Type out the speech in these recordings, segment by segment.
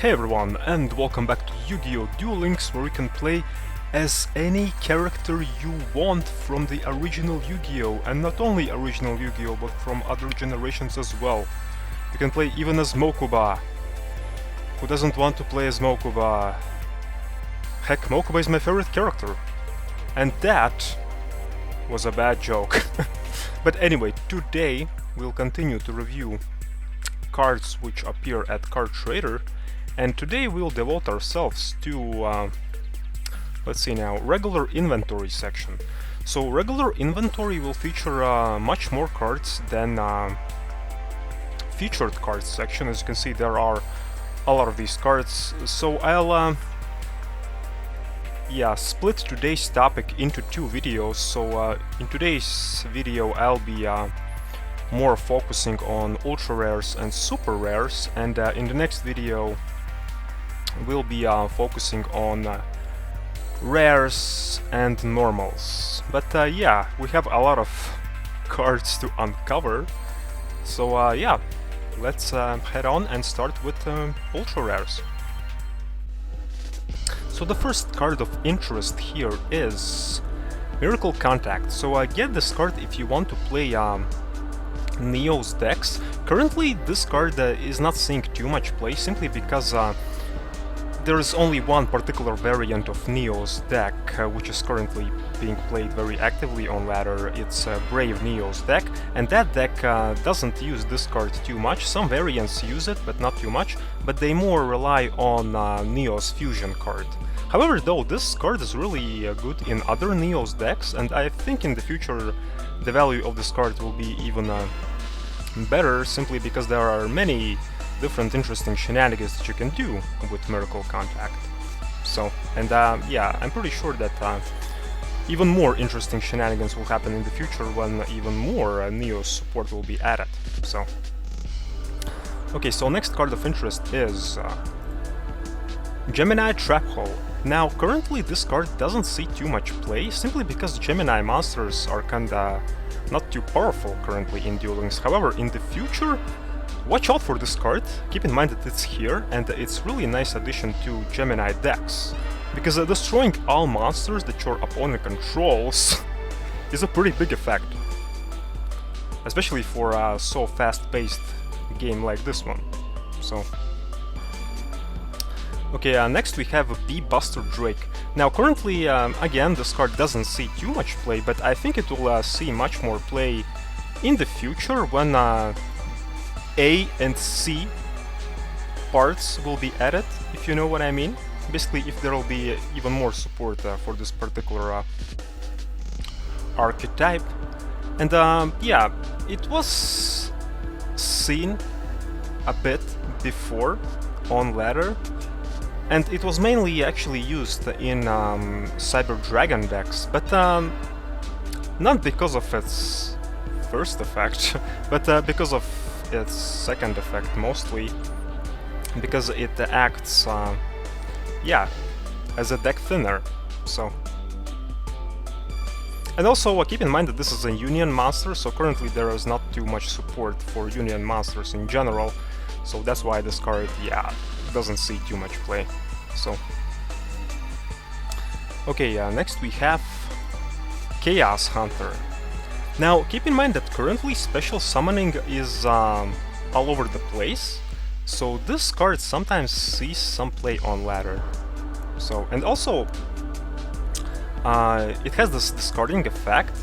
Hey everyone, and welcome back to Yu-Gi-Oh! Duel Links, where you can play as any character you want from the original Yu-Gi-Oh! And not only original Yu-Gi-Oh! But from other generations as well. You can play even as Mokuba. Who doesn't want to play as Mokuba? Heck, Mokuba is my favorite character. And that was a bad joke. But anyway, today we'll continue to review cards which appear at Card Trader. And today we'll devote ourselves to, let's see now, regular inventory section. So regular inventory will feature much more cards than featured cards section. As you can see, there are a lot of these cards. So I'll split today's topic into two videos. So in today's video I'll be more focusing on ultra rares and super rares, and in the next video we'll be focusing on rares and normals. But yeah, we have a lot of cards to uncover, so yeah, let's head on and start with ultra rares. So the first card of interest here is Miracle Contact. So get this card if you want to play Neo's decks. Currently this card is not seeing too much play, simply because there is only one particular variant of Neo's deck which is currently being played very actively on ladder. It's Brave Neo's deck, and that deck doesn't use this card too much. Some variants use it, but not too much, but they more rely on Neo's fusion card. However, though, this card is really good in other Neo's decks, and I think in the future the value of this card will be even better, simply because there are many different interesting shenanigans that you can do with Miracle Contact. So, and yeah, I'm pretty sure that even more interesting shenanigans will happen in the future when even more Neo's support will be added. So, okay, so next card of interest is Gemini Trap Hole. Now, currently this card doesn't see too much play, simply because Gemini monsters are kinda not too powerful currently in Duel Links. However, in the future, watch out for this card. Keep in mind that it's here, and it's really a nice addition to Gemini decks, because destroying all monsters that your opponent controls is a pretty big effect, especially for a so fast-paced game like this one. So, okay, next we have B-Buster Drake. Now currently, again, this card doesn't see too much play, but I think it will see much more play in the future when A and C parts will be added, if you know what I mean. Basically, if there will be even more support for this particular archetype. And yeah, it was seen a bit before on ladder, and it was mainly actually used in Cyber Dragon decks, but not because of its first effect, but because of its second effect, mostly because it acts yeah, as a deck thinner. So, and also keep in mind that this is a Union monster, so currently there is not too much support for Union monsters in general, so that's why this card, yeah, doesn't see too much play. So, okay, next we have Chaos Hunter. Now, keep in mind that currently special summoning is all over the place, so this card sometimes sees some play on ladder. So, and also, it has this discarding effect,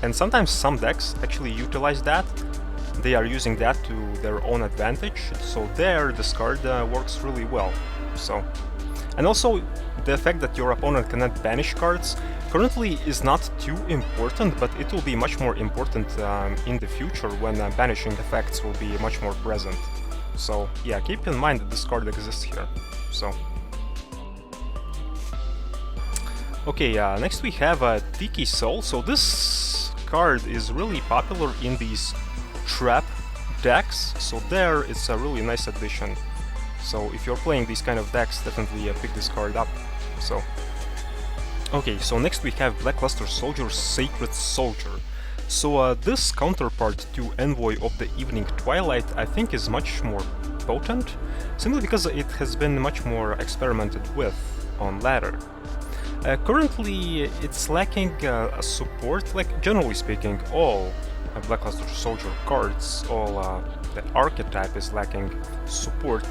and sometimes some decks actually utilize that. They are using that to their own advantage, so there this card works really well. So, and also the fact that your opponent cannot banish cards currently is not too important, but it will be much more important in the future when banishing effects will be much more present. So yeah, keep in mind that this card exists here. So, okay, next we have Tiki Soul. So this card is really popular in these trap decks, so there it's a really nice addition. So if you're playing these kind of decks, definitely pick this card up. So, okay, so next we have Blackluster Soldier, Sacred Soldier. So this counterpart to Envoy of the Evening Twilight, I think, is much more potent, simply because it has been much more experimented with on ladder. Currently, it's lacking a support, like generally speaking, all Blackluster Soldier cards, all the archetype is lacking support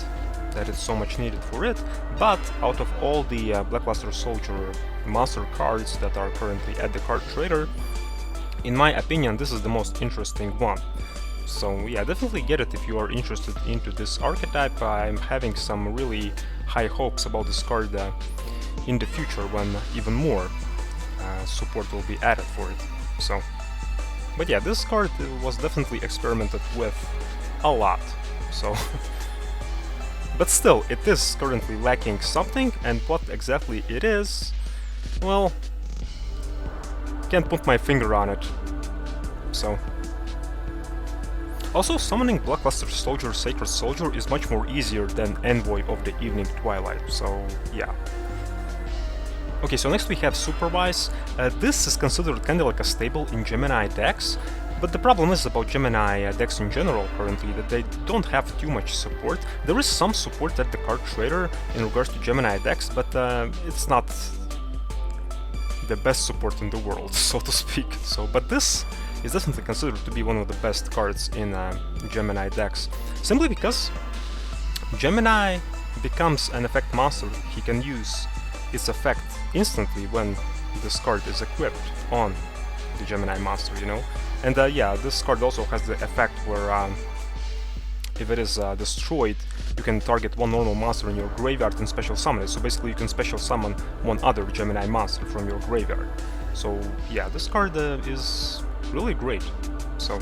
that is so much needed for it, but out of all the Blackluster Soldier monster cards that are currently at the card trader, in my opinion, this is the most interesting one. So yeah, definitely get it if you are interested into this archetype. I'm having some really high hopes about this card in the future when even more support will be added for it. So, but yeah, this card was definitely experimented with a lot. So, but still, it is currently lacking something, and what exactly it is, well, can't put my finger on it. So. Also, summoning Blackluster Soldier Sacred Soldier is much more easier than Envoy of the Evening Twilight, so yeah. Okay, so next we have Supervise. This is considered kinda like a staple in Gemini decks, but the problem is about Gemini decks in general currently that they don't have too much support. There is some support at the card trader in regards to Gemini decks, but it's not the best support in the world, so to speak. So, but this is definitely considered to be one of the best cards in Gemini decks, simply because Gemini becomes an effect monster. He can use its effect instantly when this card is equipped on the Gemini monster, you know? And yeah, this card also has the effect where if it is destroyed, you can target one normal monster in your graveyard and special summon it. So basically you can special summon one other Gemini monster from your graveyard. So yeah, this card is really great. So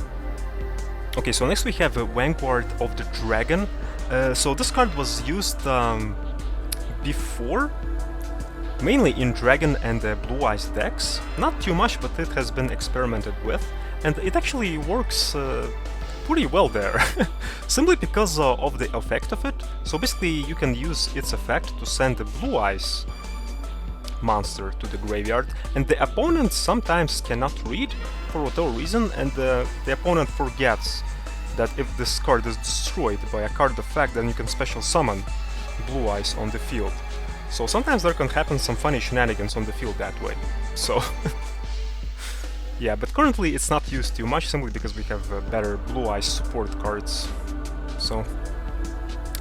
okay, so next we have Vanguard of the Dragon. So this card was used before, mainly in Dragon and Blue Eyes decks. Not too much, but it has been experimented with, and it actually works pretty well there, simply because of the effect of it. So basically you can use its effect to send the Blue Eyes monster to the graveyard, and the opponent sometimes cannot read for whatever reason, and the opponent forgets that if this card is destroyed by a card effect, then you can special summon Blue Eyes on the field. So sometimes there can happen some funny shenanigans on the field that way. So yeah, but currently it's not used too much, simply because we have better Blue Eyes support cards. So,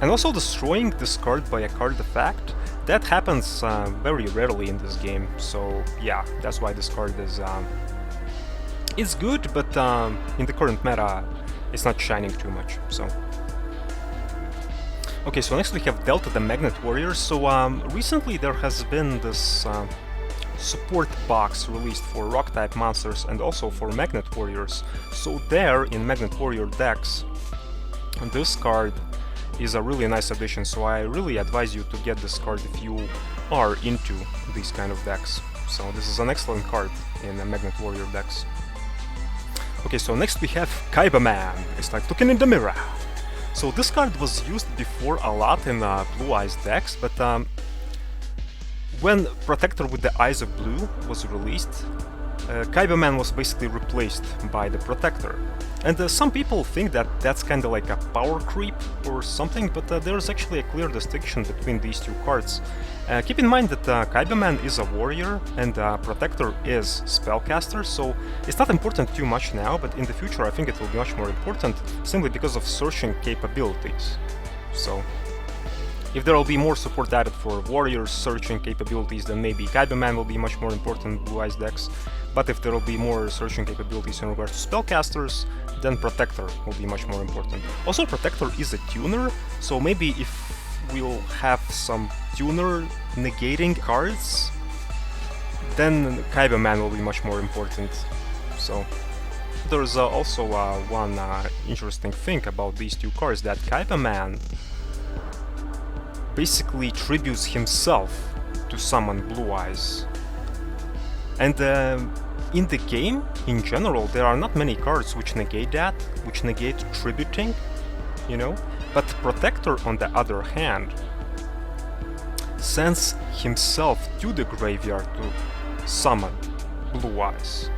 and also destroying this card by a card effect, that happens very rarely in this game. So yeah, that's why this card is it's good, but in the current meta it's not shining too much. So okay, so next we have Delta the Magnet Warrior. So recently there has been this support box released for rock type monsters and also for Magnet Warriors. So there, in Magnet Warrior decks, this card is a really nice addition, so I really advise you to get this card if you are into these kind of decks. So this is an excellent card in Magnet Warrior decks. Okay, so next we have Kaiba Man. It's like looking in the mirror. So this card was used before a lot in Blue Eyes decks, but when Protector with the Eyes of Blue was released, Kaiba Man was basically replaced by the Protector. And some people think that that's kinda like a power creep or something, but there's actually a clear distinction between these two cards. Keep in mind that Kaiba Man is a warrior and Protector is spellcaster, so it's not important too much now, but in the future I think it will be much more important, simply because of searching capabilities. So if there will be more support added for warriors searching capabilities, then maybe Kaiba Man will be much more important in Blue Eyes decks. But if there will be more searching capabilities in regards to spellcasters, then Protector will be much more important. Also, Protector is a tuner, so maybe if we'll have some tuner negating cards, then Kaiba Man will be much more important. So there's also one interesting thing about these two cards, that Kaiba Man basically tributes himself to summon Blue Eyes. And in the game, in general, there are not many cards which negate that, which negate tributing, you know? But Protector, on the other hand, sends himself to the graveyard to summon Blue Eyes.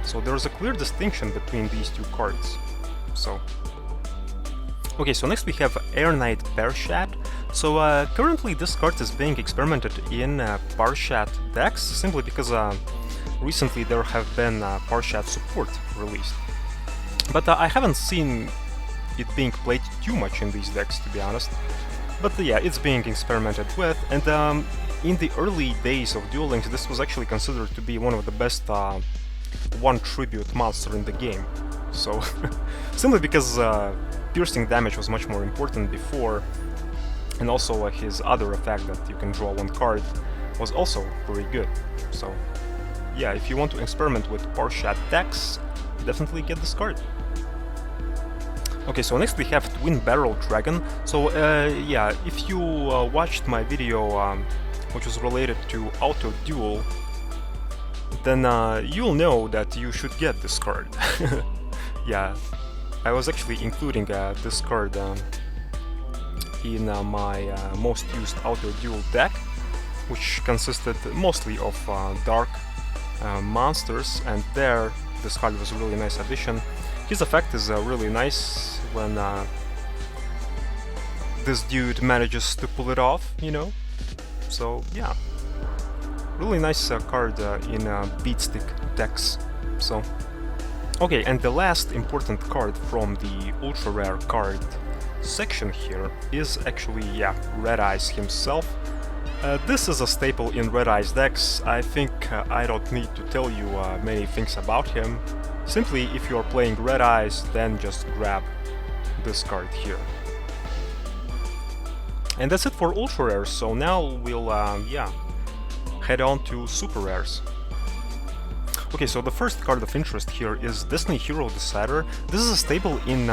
So there's a clear distinction between these two cards. So Okay, so next we have Air Knight Parshat. So currently this card is being experimented in Parshat decks, simply because recently there have been Parshat support released. But I haven't seen it being played too much in these decks, to be honest. But yeah, it's being experimented with, and in the early days of Duel Links, this was actually considered to be one of the best one tribute monster in the game. So, simply because piercing damage was much more important before, and also his other effect that you can draw one card was also very good. So, yeah, if you want to experiment with Parshat decks, definitely get this card. Okay, so next we have Twin Barrel Dragon. So yeah, if you watched my video which was related to Auto Duel, then you'll know that you should get this card. Yeah, I was actually including this card in my most used Auto Duel deck, which consisted mostly of dark monsters, and there this card was a really nice addition. His effect is really nice when this dude manages to pull it off, you know? So yeah, really nice card in beatstick decks. So okay, and the last important card from the ultra rare card section here is actually, yeah, Red Eyes himself. This is a staple in Red Eyes decks. I think I don't need to tell you many things about him. Simply, if you are playing Red Eyes, then just grab this card here. And that's it for ultra rares, so now we'll, yeah, head on to super rares. Okay, so the first card of interest here is Destiny Hero Decider. This is a staple in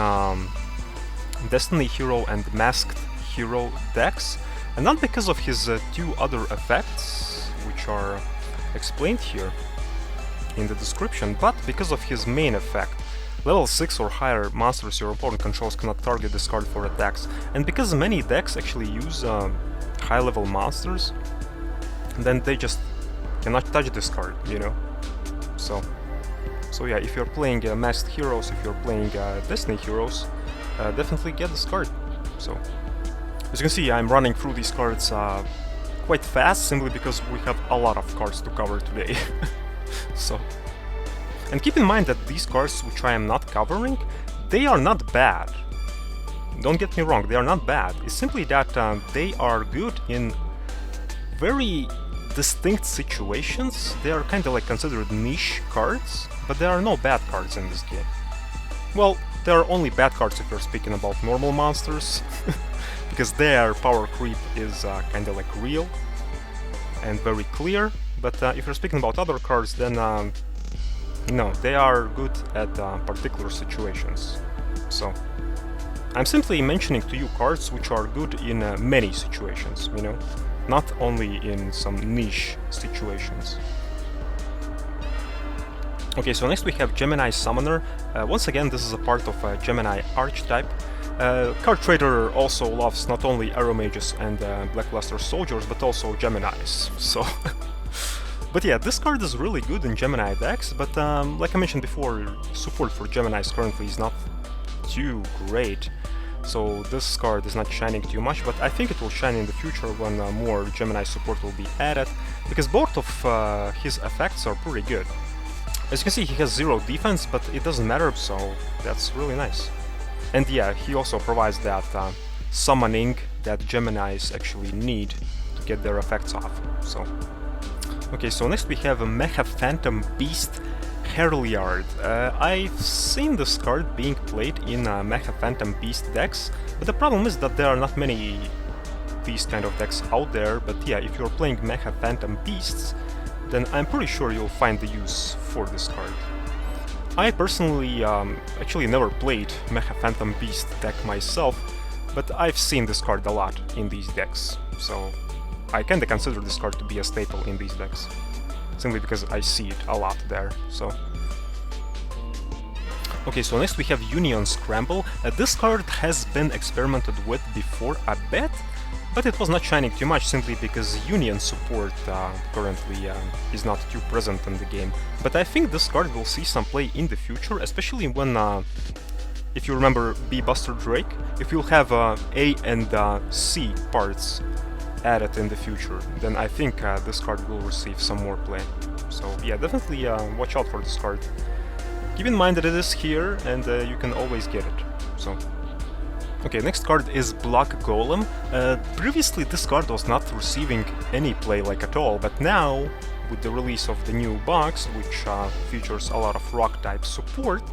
Destiny Hero and Masked Hero decks, and not because of his two other effects, which are explained here in the description, but because of his main effect. Level 6 or higher monsters your opponent controls cannot target this card for attacks, and because many decks actually use high level monsters, then they just cannot touch this card, you know? So yeah, if you're playing Masked Heroes, if you're playing Destiny Heroes, definitely get this card. So, as you can see, I'm running through these cards quite fast, simply because we have a lot of cards to cover today. So, and keep in mind that these cards which I am not covering, they are not bad. Don't get me wrong, they are not bad. It's simply that they are good in very distinct situations. They are kind of like considered niche cards, but there are no bad cards in this game. Well, there are only bad cards if you're speaking about normal monsters, because their power creep is kind of like real and very clear. But if you're speaking about other cards, then no, they are good at particular situations. So I'm simply mentioning to you cards which are good in many situations, you know, not only in some niche situations. Okay, so next we have Gemini Summoner. Once again, this is a part of Gemini archetype. Card Trader also loves not only Arrow Mages and Blackluster Soldiers, but also Geminis, so... But yeah, this card is really good in Gemini decks, but like I mentioned before, support for Geminis currently is not too great, so this card is not shining too much, but I think it will shine in the future when more Gemini support will be added, because both of his effects are pretty good. As you can see, he has 0 defense, but it doesn't matter, so that's really nice. And yeah, he also provides that summoning that Geminis actually need to get their effects off, so... Okay, so next we have a Mecha Phantom Beast Herliard. I've seen this card being played in Mecha Phantom Beast decks, but the problem is that there are not many these kind of decks out there, but yeah, if you're playing Mecha Phantom Beasts, then I'm pretty sure you'll find the use for this card. I personally actually never played Mecha Phantom Beast deck myself, but I've seen this card a lot in these decks, so I kinda consider this card to be a staple in these decks, simply because I see it a lot there, so... Okay, so next we have Union Scramble. This card has been experimented with before a bit, but it was not shining too much, simply because Union support currently is not too present in the game. But I think this card will see some play in the future, especially when if you remember B Buster Drake, if you'll have A and C parts added in the future, then I think this card will receive some more play. So yeah, definitely watch out for this card. Keep in mind that it is here, and you can always get it. So, okay, next card is Block Golem. Previously this card was not receiving any play like at all, but now, with the release of the new box, which features a lot of rock type support,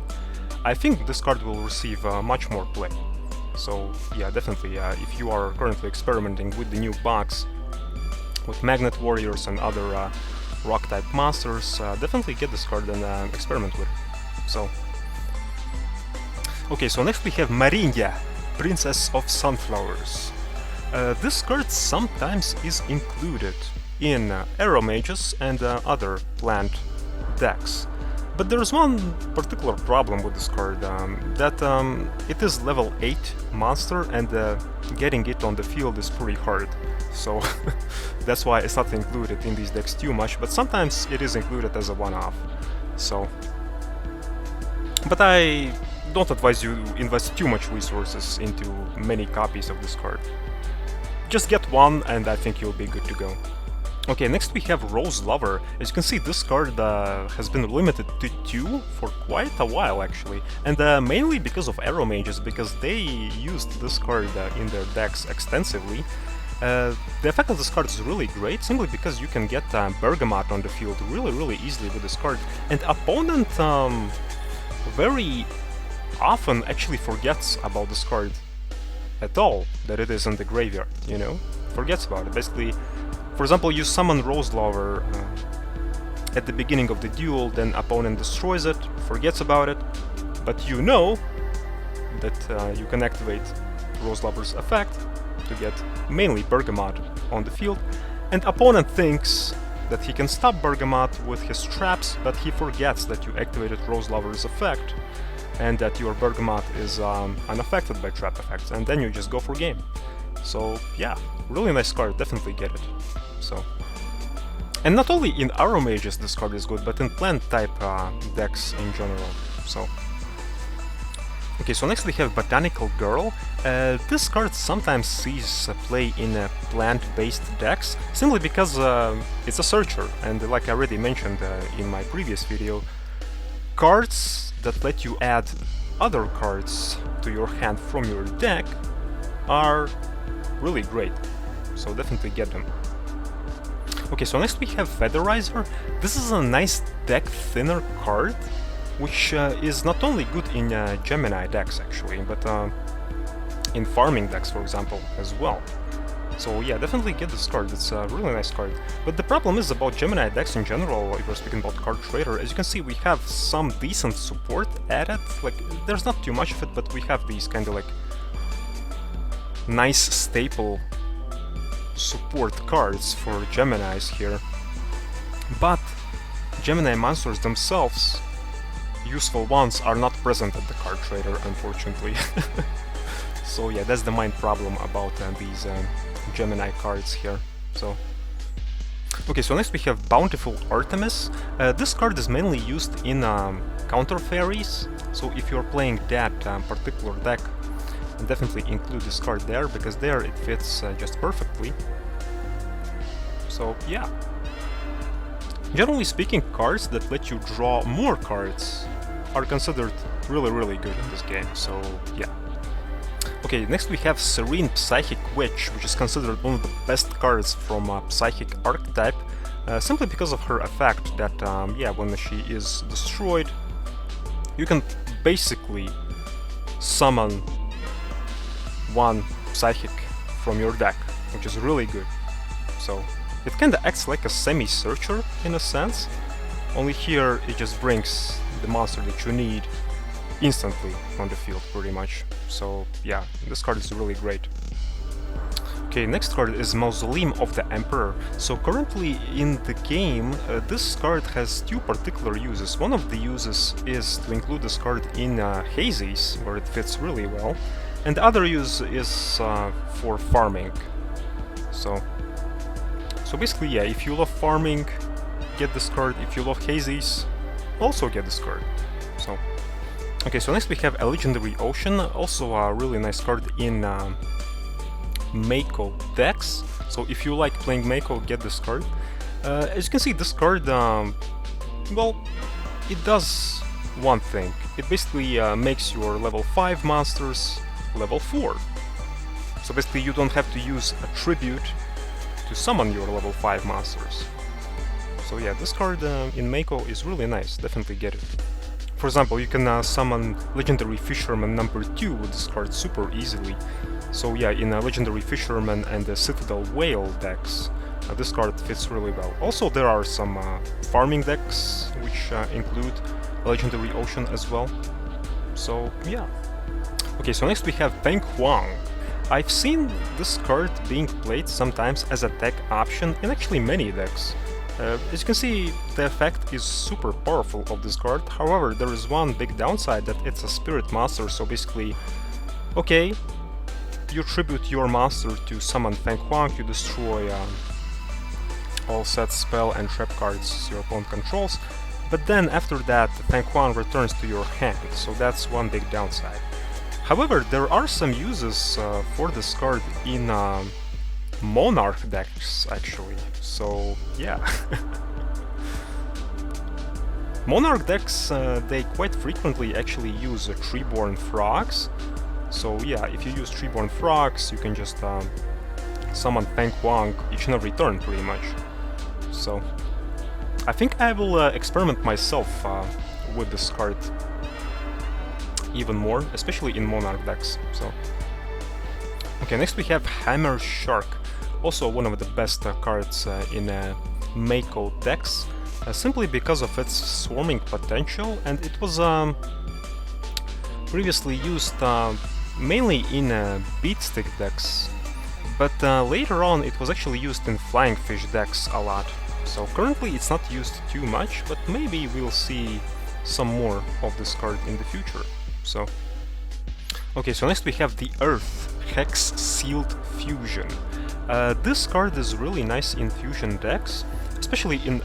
I think this card will receive much more play. So yeah, definitely, if you are currently experimenting with the new box, with Magnet Warriors and other rock type monsters, definitely get this card and experiment with it. So, okay, so next we have Marinja, Princess of Sunflowers. This card sometimes is included in Arrow Mages and other plant decks. But there's one particular problem with this card, that it is level 8 monster, and getting it on the field is pretty hard. So that's why it's not included in these decks too much, but sometimes it is included as a one-off. So, but I don't advise you invest too much resources into many copies of this card. Just get one and I think you'll be good to go. Okay, next we have Rose Lover. As you can see, this card has been limited to 2 for quite a while actually, and mainly because of Arrow Mages, because they used this card in their decks extensively. The effect of this card is really great, simply because you can get Bergamot on the field really easily with this card, and opponent very often actually forgets about this card at all, that it is in the graveyard, you know? Forgets about it. Basically, for example, you summon Rose Lover at the beginning of the duel, then opponent destroys it, forgets about it, but you know that you can activate Rose Lover's effect to get mainly Bergamot on the field, and opponent thinks that he can stop Bergamot with his traps, but he forgets that you activated Rose Lover's effect and that your Bergamot is unaffected by trap effects, and then you just go for game. So yeah, really nice card, definitely get it. So, and not only in Arrow Mages this card is good, but in plant type decks in general. So, okay, so next we have Botanical Girl. This card sometimes sees play in plant-based decks, simply because it's a searcher, and like I already mentioned in my previous video, cards that let you add other cards to your hand from your deck are really great, so definitely get them. Okay, so next we have Featherizer. This is a nice deck thinner card, which is not only good in Gemini decks actually, but in farming decks, for example, as well. So yeah, definitely get this card, it's a really nice card. But the problem is about Gemini decks in general, if we're speaking about Card Trader, as you can see we have some decent support added, like there's not too much of it, but we have these kind of like nice staple support cards for Geminis here. But Gemini monsters themselves, useful ones, are not present at the Card Trader, unfortunately. So yeah, that's the main problem about these Gemini cards here. So, okay, so next we have Bountiful Artemis. This card is mainly used in counter fairies, so if you're playing that particular deck, definitely include this card there, because there it fits just perfectly. So yeah, generally speaking, cards that let you draw more cards are considered really good in this game, so yeah. Okay, next we have Serene Psychic Witch, which is considered one of the best cards from Psychic archetype, simply because of her effect that, yeah, when she is destroyed, you can basically summon one Psychic from your deck, which is really good. So, it kinda acts like a semi-searcher in a sense, only here it just brings the monster that you need instantly on the field, pretty much. So yeah, this card is really great. Okay, next card is Mausoleum of the Emperor. So currently in the game, this card has two particular uses. One of the uses is to include this card in Hazies, where it fits really well, and the other use is for farming. So basically, yeah, if you love farming, get this card. If you love Hazies, also get this card. So Okay, so next we have a Legendary Ocean, also a really nice card in Mako decks. So if you like playing Mako, get this card. As you can see, this card, well, it does one thing. It basically makes your level 5 monsters level 4. So basically you don't have to use a tribute to summon your level 5 monsters. So yeah, this card in Mako is really nice, definitely get it. For example, you can summon Legendary Fisherman number 2 with this card super easily. So yeah, in a Legendary Fisherman and the Citadel Whale decks, this card fits really well. Also, there are some farming decks which include Legendary Ocean as well. So yeah. Okay, so next we have Feng Huang. I've seen this card being played sometimes as a deck option in actually many decks. As you can see, the effect is super powerful of this card. However, there is one big downside, that it's a spirit monster, so basically, okay, you tribute your monster to summon Feng Huang, you destroy all set spell and trap cards your opponent controls, but then after that Feng Huang returns to your hand, so that's one big downside. However, there are some uses for this card in Monarch decks, actually, so yeah. Monarch decks, they quite frequently actually use Treeborn Frogs, so yeah, if you use Treeborn Frogs, you can just summon Feng Huang each and every turn, pretty much. So I think I will experiment myself with this card even more, especially in Monarch decks. So okay, next we have Hammer Shark, also one of the best cards in Mako decks, simply because of its swarming potential, and it was previously used mainly in Beatstick decks, but later on it was actually used in Flying Fish decks a lot. So currently it's not used too much, but maybe we'll see some more of this card in the future. So okay, so next we have the Earth Hex Sealed Fusion. This card is really nice in fusion decks, especially in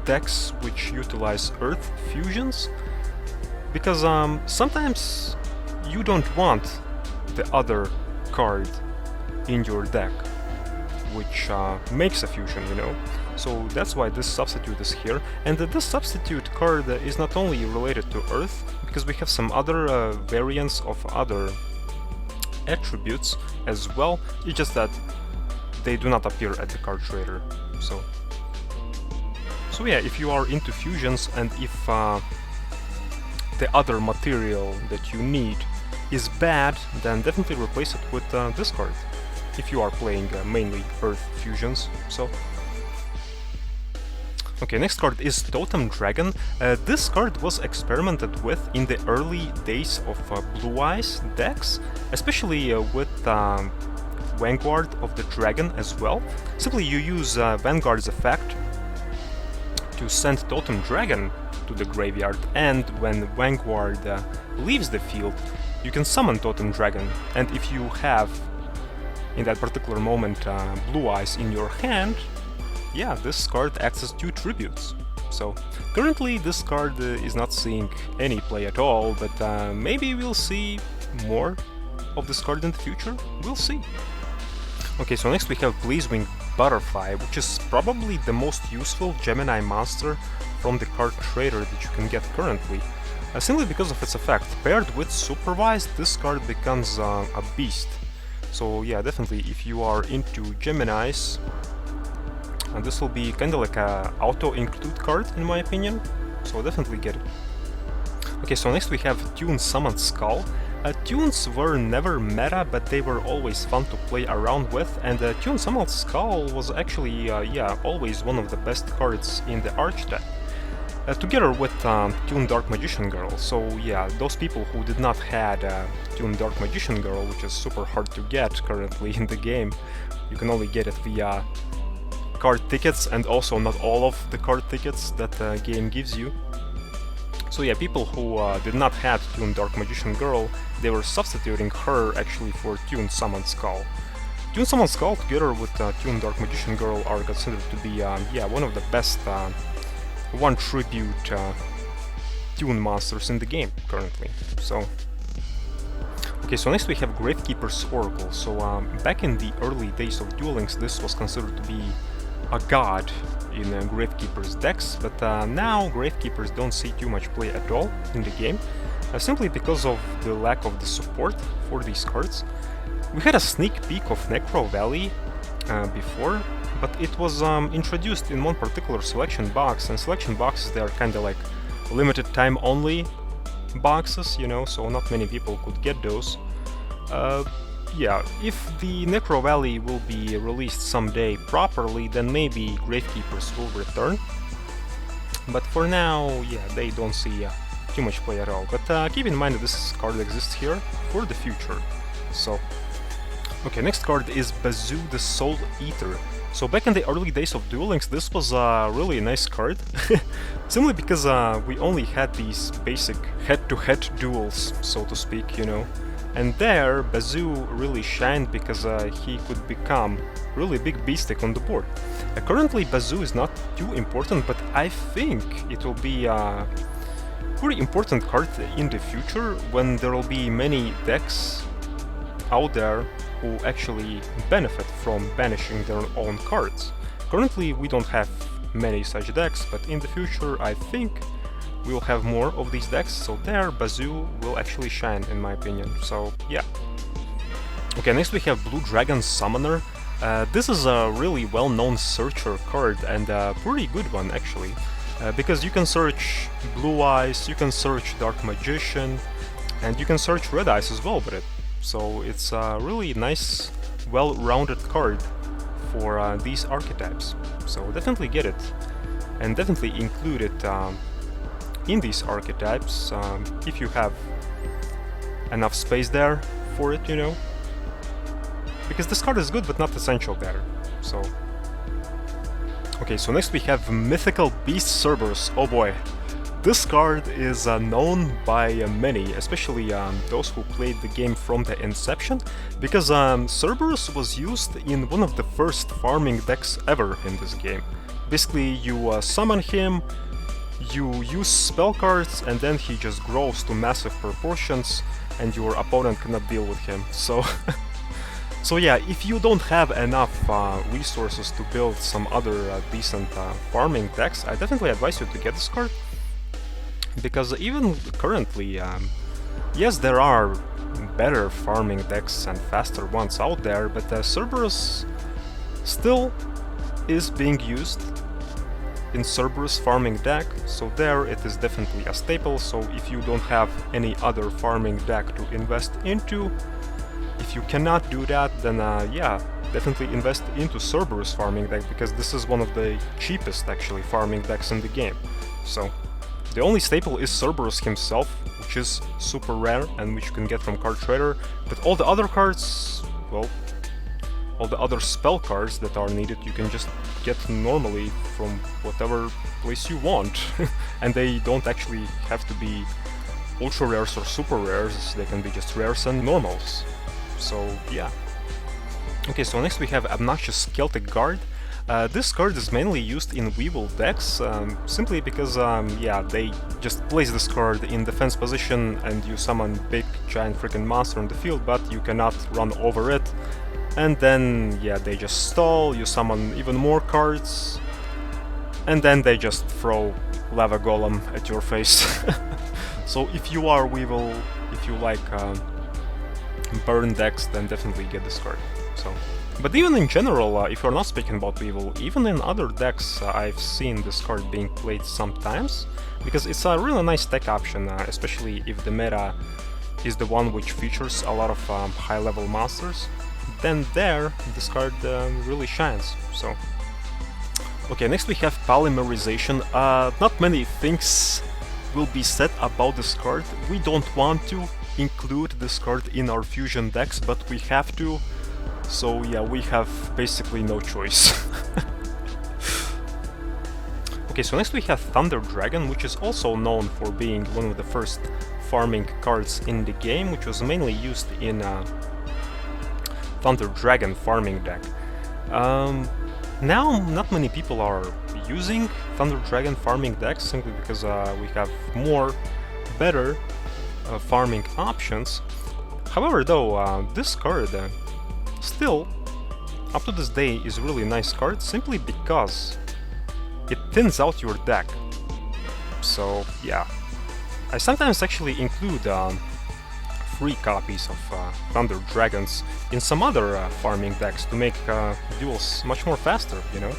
decks which utilize Earth fusions, because sometimes you don't want the other card in your deck which makes a fusion, you know. So that's why this substitute is here, and this substitute card is not only related to Earth, because we have some other variants of other attributes as well, it's just that they do not appear at the card trader. So yeah, if you are into fusions and if the other material that you need is bad, then definitely replace it with this card, if you are playing mainly Earth fusions. So okay, next card is Totem Dragon. This card was experimented with in the early days of Blue Eyes decks, especially with Vanguard of the Dragon as well. Simply you use Vanguard's effect to send Totem Dragon to the graveyard, and when Vanguard leaves the field, you can summon Totem Dragon, and if you have in that particular moment Blue Eyes in your hand, yeah, this card acts as 2 tributes. So currently this card is not seeing any play at all, but maybe we'll see more of this card in the future, we'll see. Okay, so next we have Blazewing Butterfly, which is probably the most useful Gemini monster from the card trader that you can get currently, simply because of its effect. Paired with Supervised, this card becomes a beast. So yeah, definitely if you are into Geminis, and this will be kinda like a auto-include card in my opinion, so definitely get it. Okay, so next we have Tune Summoned Skull. Tunes were never meta, but they were always fun to play around with, and Tune Summoned Skull was actually, yeah, always one of the best cards in the Arch deck. Together with Tune Dark Magician Girl, so yeah, those people who did not had Tune Dark Magician Girl, which is super hard to get currently in the game, you can only get it via card tickets, and also not all of the card tickets that the game gives you. So yeah, people who did not have Tune Dark Magician Girl, they were substituting her actually for Tune Summoned Skull. Tune Summoned Skull together with Tune Dark Magician Girl are considered to be yeah, one of the best one tribute tune monsters in the game currently. So okay, so next we have Gravekeeper's Oracle. So back in the early days of Duel Links, this was considered to be a god in Gravekeeper's decks, but now Gravekeepers don't see too much play at all in the game, simply because of the lack of the support for these cards. We had a sneak peek of Necro Valley before, but it was introduced in one particular selection box, and selection boxes, they are kinda like limited time only boxes, you know, so not many people could get those. Yeah, if the Necro Valley will be released someday properly, then maybe Gravekeepers will return. But for now, yeah, they don't see too much play at all. But keep in mind that this card exists here for the future. So, okay, next card is Bazoo the Soul Eater. So back in the early days of Duel Links, this was a really nice card. Simply because we only had these basic head-to-head duels, so to speak, you know. And there, Bazoo really shined because he could become really big beastic on the board. Currently, Bazoo is not too important, but I think it will be a very important card in the future when there will be many decks out there who actually benefit from banishing their own cards. Currently, we don't have many such decks, but in the future, I think we'll have more of these decks, so there Bazoo will actually shine, in my opinion. So yeah. Okay, next we have Blue Dragon Summoner. This is a really well-known searcher card, and a pretty good one actually, because you can search Blue Eyes, you can search Dark Magician, and you can search Red Eyes as well with it. So it's a really nice, well-rounded card for these archetypes. So definitely get it, and definitely include it in these archetypes if you have enough space there for it, you know. Because this card is good, but not essential there. So okay, so next we have Mythical Beast Cerberus. Oh boy, this card is known by many, especially those who played the game from the inception, because Cerberus was used in one of the first farming decks ever in this game. Basically, you summon him, you use spell cards, and then he just grows to massive proportions, and your opponent cannot deal with him. So so yeah, if you don't have enough resources to build some other decent farming decks, I definitely advise you to get this card. Because even currently, yes, there are better farming decks and faster ones out there, but Cerberus still is being used in Cerberus farming deck, so there it is definitely a staple. So if you don't have any other farming deck to invest into, if you cannot do that, then yeah, definitely invest into Cerberus farming deck, because this is one of the cheapest actually farming decks in the game. So the only staple is Cerberus himself, which is super rare and which you can get from Card Trader, but all the other cards, well, all the other spell cards that are needed you can just get normally from whatever place you want. And they don't actually have to be ultra rares or super rares, they can be just rares and normals. So yeah. Okay, so next we have Obnoxious Celtic Guard. This card is mainly used in Weevil decks, simply because, yeah, they just place this card in defense position and you summon big giant freaking monster on the field, but you cannot run over it. And then, yeah, they just stall, you summon even more cards, and then they just throw Lava Golem at your face. So if you are Weevil, if you like burn decks, then definitely get this card. So. But even in general, if you're not speaking about Weevil, even in other decks I've seen this card being played sometimes, because it's a really nice tech option, especially if the meta is the one which features a lot of high-level monsters, then there this card really shines. So, okay, next we have Polymerization. Not many things will be said about this card. We don't want to include this card in our fusion decks, but we have to. So yeah, we have basically no choice. Okay, so next we have Thunder Dragon, which is also known for being one of the first farming cards in the game, which was mainly used in Thunder Dragon farming deck. Now not many people are using Thunder Dragon farming decks simply because we have more better farming options. However, though, this card still, up to this day, is a really nice card simply because it thins out your deck. So yeah, I sometimes actually include free copies of Thunder Dragons in some other farming decks to make duels much more faster, you know?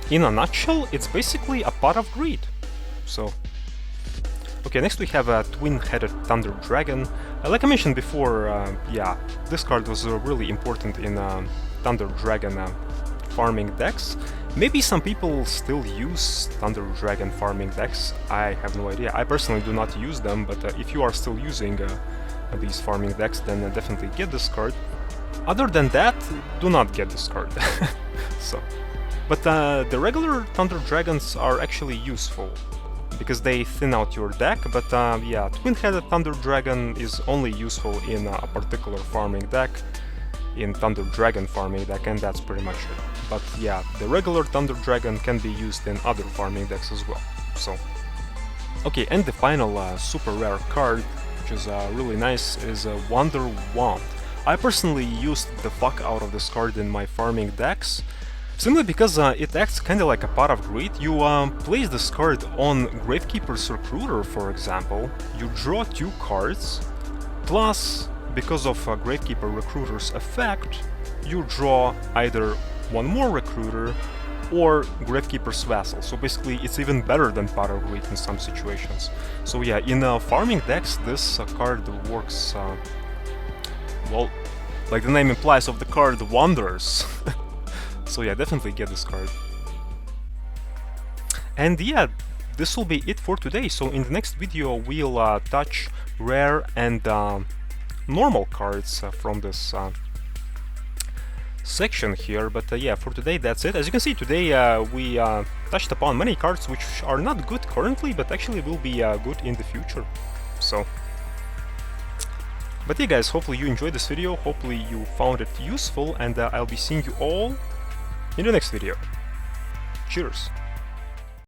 In a nutshell, it's basically a pot of greed. So, okay, next we have a twin-headed Thunder Dragon. Like I mentioned before, yeah, this card was really important in Thunder Dragon farming decks. Maybe some people still use Thunder Dragon farming decks, I have no idea. I personally do not use them, but if you are still using these farming decks, then definitely get this card. Other than that, do not get this card. So, but the regular Thunder Dragons are actually useful, because they thin out your deck, but yeah, twin-headed Thunder Dragon is only useful in a particular farming deck, in Thunder Dragon farming deck, and that's pretty much it. But yeah, the regular Thunder Dragon can be used in other farming decks as well, so... Okay, and the final super rare card, which is really nice, is Wonder Wand. I personally used the fuck out of this card in my farming decks, simply because it acts kinda like a pot of greed. You place this card on Gravekeeper's Recruiter, for example, you draw 2 cards, plus, because of Gravekeeper Recruiter's effect, you draw either one more Recruiter or Gravekeeper's Vassal, so basically it's even better than Pot of Greed in some situations. So yeah, in farming decks this card works, well, like the name implies of the card, wonders. So yeah, definitely get this card. And yeah, this will be it for today. So in the next video we'll touch rare and normal cards from this section here, but yeah, for today that's it. As you can see, today we touched upon many cards which are not good currently, but actually will be good in the future. So, but yeah guys, hopefully you enjoyed this video, hopefully you found it useful, and I'll be seeing you all in the next video. Cheers!